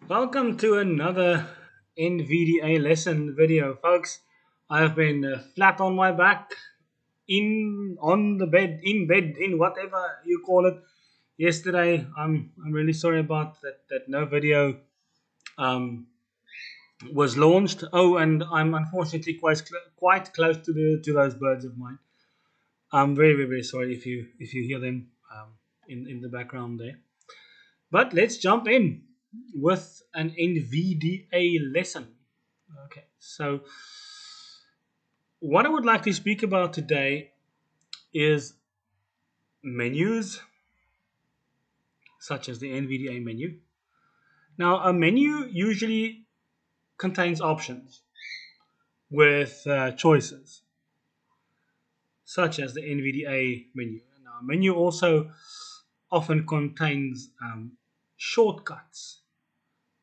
Welcome to another NVDA lesson video, folks. I've been flat on my back, on the bed, in whatever you call it. Yesterday, I'm really sorry about that no video um, was launched. Oh, and I'm unfortunately quite close to those birds of mine. I'm very sorry if you hear them in the background there. But let's jump in with an NVDA lesson. Okay, so what I would like to speak about today is menus, such as the NVDA menu. Now, a menu usually contains options with choices, such as the NVDA menu. Now, a menu also often contains shortcuts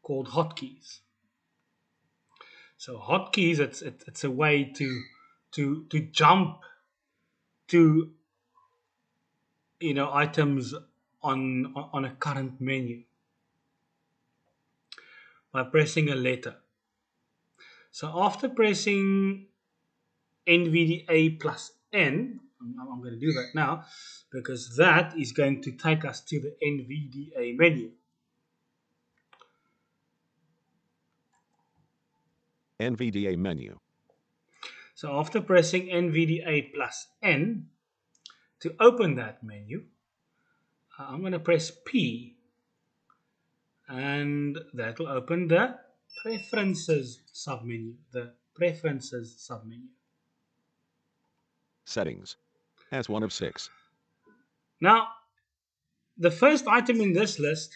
called hotkeys. So hotkeys, it's a way to jump to items on a current menu by pressing a letter. So after pressing NVDA plus N, I'm going to do that now because that is going to take us to the NVDA menu. NVDA menu. So after pressing NVDA plus N to open that menu, I'm going to press P and that will open the Preferences submenu. Settings. As one of 6. Now, the first item in this list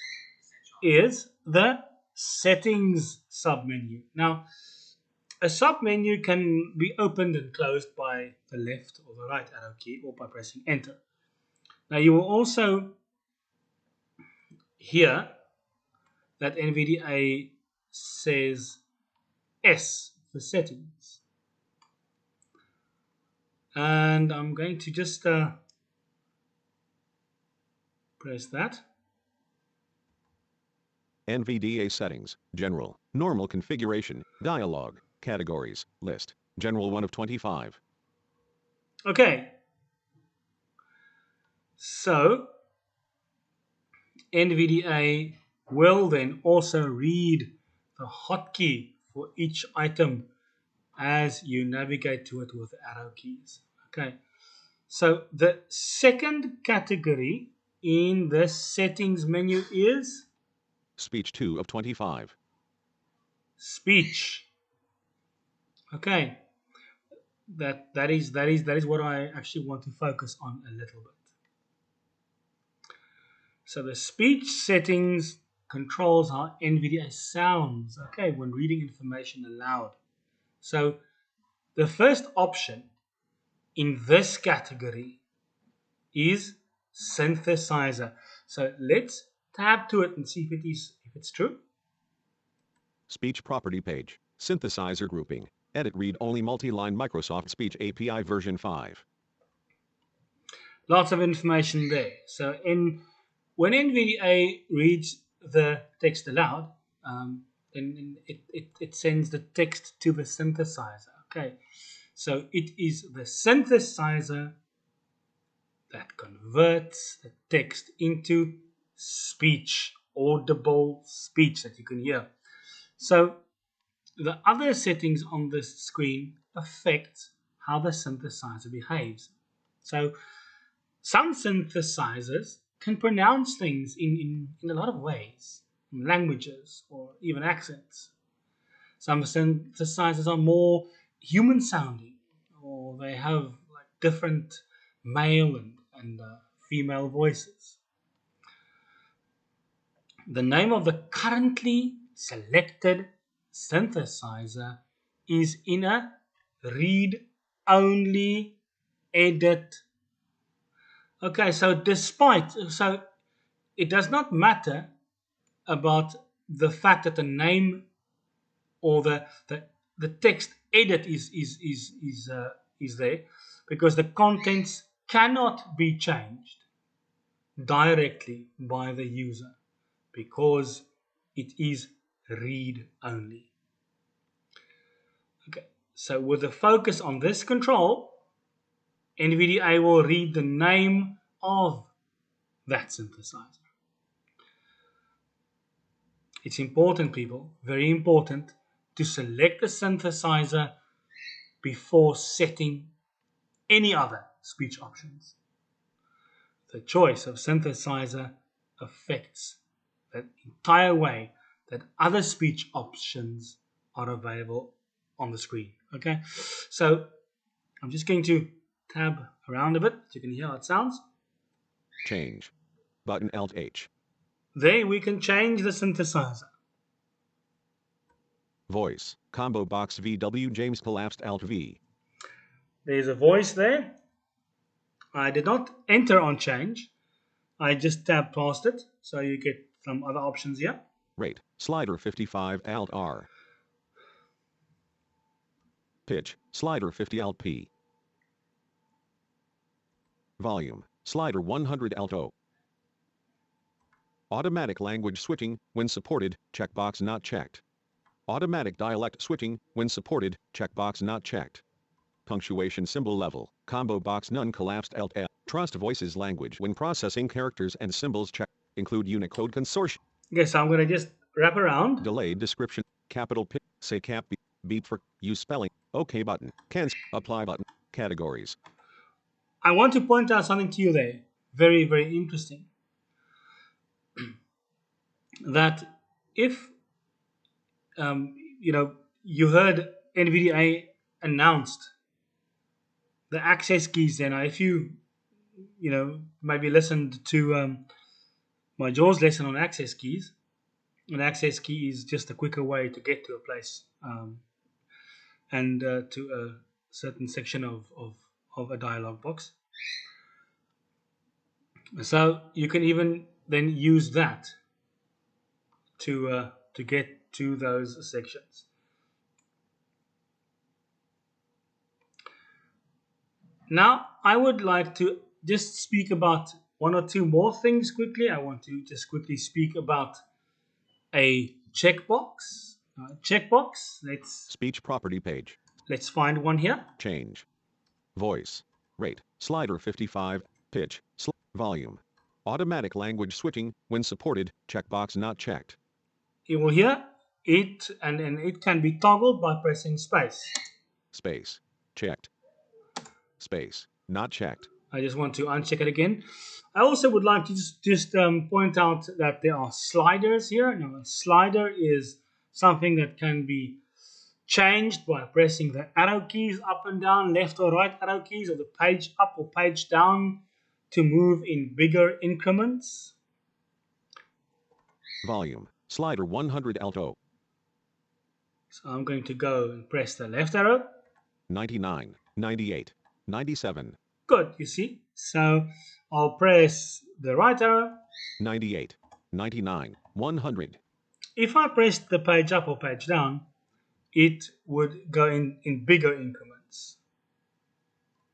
is the Settings submenu. Now, a submenu can be opened and closed by the left or the right arrow key or by pressing Enter. Now, you will also hear that NVDA says S for settings. And I'm going to just press that. NVDA settings. General. Normal configuration. Dialog. Categories. List. General 1 of 25. Okay. So NVDA will then also read the hotkey for each item as you navigate to it with the arrow keys. Okay. So the second category in the settings menu is Speech 2 of 25. speech. Okay. That is what I actually want to focus on a little bit. So the speech settings controls how NVDA sounds, okay, when reading information aloud. So the first option in this category is synthesizer. So let's tab to it and see if it's true. Speech property page. Synthesizer grouping. Edit read only multi-line Microsoft Speech API version 5. Lots of information there. So when NVDA reads the text aloud, then it sends the text to the synthesizer. Okay, so it is the synthesizer that converts the text into speech, audible speech that you can hear. So the other settings on this screen affect how the synthesizer behaves. So some synthesizers can pronounce things in a lot of ways, languages or even accents. Some synthesizers are more human sounding, or they have like different male and female voices. The name of the currently selected synthesizer is in a read only edit. Okay, so it does not matter about the fact that the name or the text edit is there, because the contents cannot be changed directly by the user because it is read only. Okay, so with the focus on this control, NVDA will read the name of that synthesizer. It's important, people, very important, to select the synthesizer before setting any other speech options. The choice of synthesizer affects the entire way that other speech options are available on the screen. Okay, so I'm just going to tab around a bit so you can hear how it sounds. Change. Button Alt H. There we can change the synthesizer. Voice. Combo box VW James collapsed Alt V. There's a voice there. I did not enter on change. I just tabbed past it, so you get some other options here. Rate. Slider 55 Alt R. Pitch. Slider 50 Alt P. Volume. Slider 100 Alt O. Automatic language switching, when supported, checkbox not checked. Automatic dialect switching, when supported, checkbox not checked. Punctuation symbol level, combo box none collapsed Alt L. Trust voices language when processing characters and symbols check. Include Unicode consortium. Okay, so I'm going to just wrap around. Delayed description, capital P, say cap B, beep for, use spelling, OK button, cancel, apply button, categories. I want to point out something to you there. Very, very interesting. That if, you heard NVDA announced the access keys there. Now, if you, maybe listened to my Jaws lesson on access keys, an access key is just a quicker way to get to a place and to a certain section of a dialog box. So you can even then use that to get to those sections. Now, I would like to just speak about one or two more things quickly. I want to just quickly speak about a checkbox. Checkbox. Speech property page. Let's find one here. Change. Voice. Rate. Slider 55. Pitch. Volume. Automatic language switching, when supported, checkbox not checked. You will hear it, and it can be toggled by pressing space. Space. Checked. Space. Not checked. I just want to uncheck it again. I also would like to just point out that there are sliders here. Now, a slider is something that can be changed by pressing the arrow keys up and down, left or right arrow keys, or the page up or page down to move in bigger increments. Volume. Slider 100 Alt O. So I'm going to go and press the left arrow. 99, 98, 97. Good, you see. So I'll press the right arrow. 98, 99, 100. If I pressed the page up or page down, it would go in bigger increments.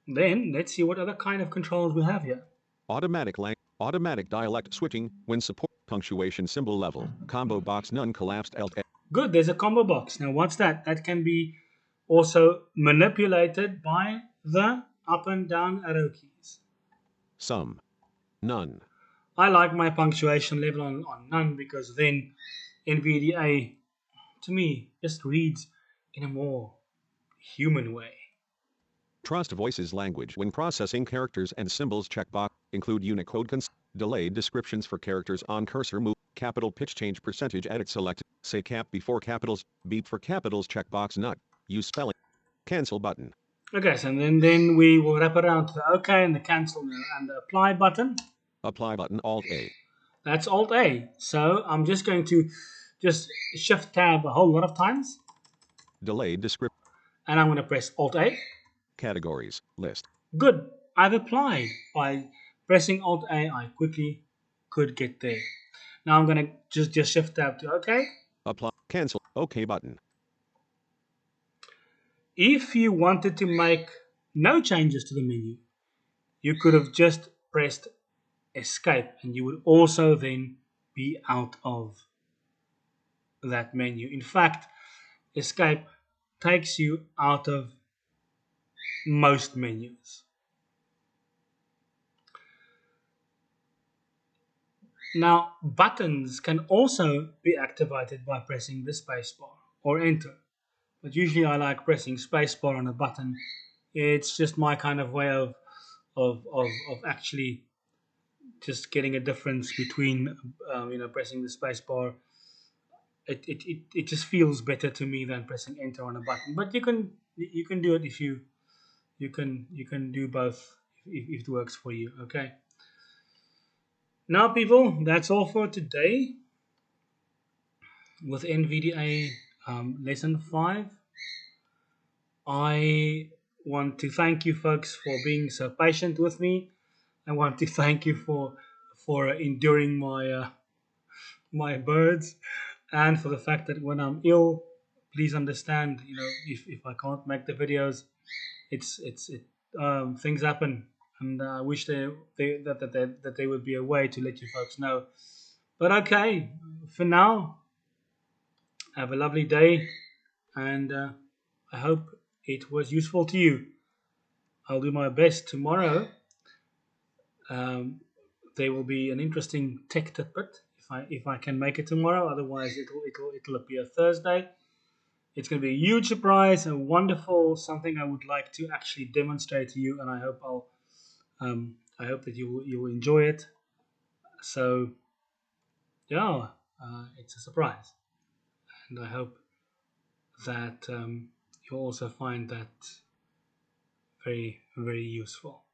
Then let's see what other kind of controls we have here. Automatic dialect switching, when support. Punctuation symbol level, combo box none collapsed Alt. Good, there's a combo box. Now what's that? That can be also manipulated by the up and down arrow keys. Some. None. I like my punctuation level on none because then NVDA, to me, just reads in a more human way. Trust voices language when processing characters and symbols checkbox. Include Unicode delayed descriptions for characters on cursor move. Capital pitch change percentage edit select. Say cap before capitals. Beep for capitals checkbox not. Use spelling. Cancel button. Okay, so then we will wrap around to the OK and the cancel and the apply button. Apply button Alt A. That's Alt A. So I'm just going to shift tab a whole lot of times. Delayed description. And I'm going to press Alt A. Categories list. Good. I've applied. By pressing Alt A, I quickly could get there. Now I'm going to just shift tab to OK. Apply. Cancel. OK button. If you wanted to make no changes to the menu, you could have just pressed Escape, and you would also then be out of that menu. In fact, escape takes you out of most menus. Now, buttons can also be activated by pressing the spacebar or enter. But usually I like pressing spacebar on a button. It's just my kind of way of actually just getting a difference between pressing the spacebar. It just feels better to me than pressing enter on a button. But you can do it if you can do both if it works for you. Okay. Now, people, that's all for today with NVDA lesson 5. I want to thank you folks for being so patient with me. I want to thank you for enduring my birds, and for the fact that when I'm ill, please understand. If I can't make the videos, things happen, and I wish that there would be a way to let you folks know. But okay, for now, have a lovely day, and I hope it was useful to you. I'll do my best tomorrow. Um, there will be an interesting tech tidbit if I can make it tomorrow. Otherwise, it'll appear Thursday. It's going to be a huge surprise, a wonderful something I would like to actually demonstrate to you, and I hope that you will enjoy it. So yeah, it's a surprise, and I hope that you'll also find that very very useful.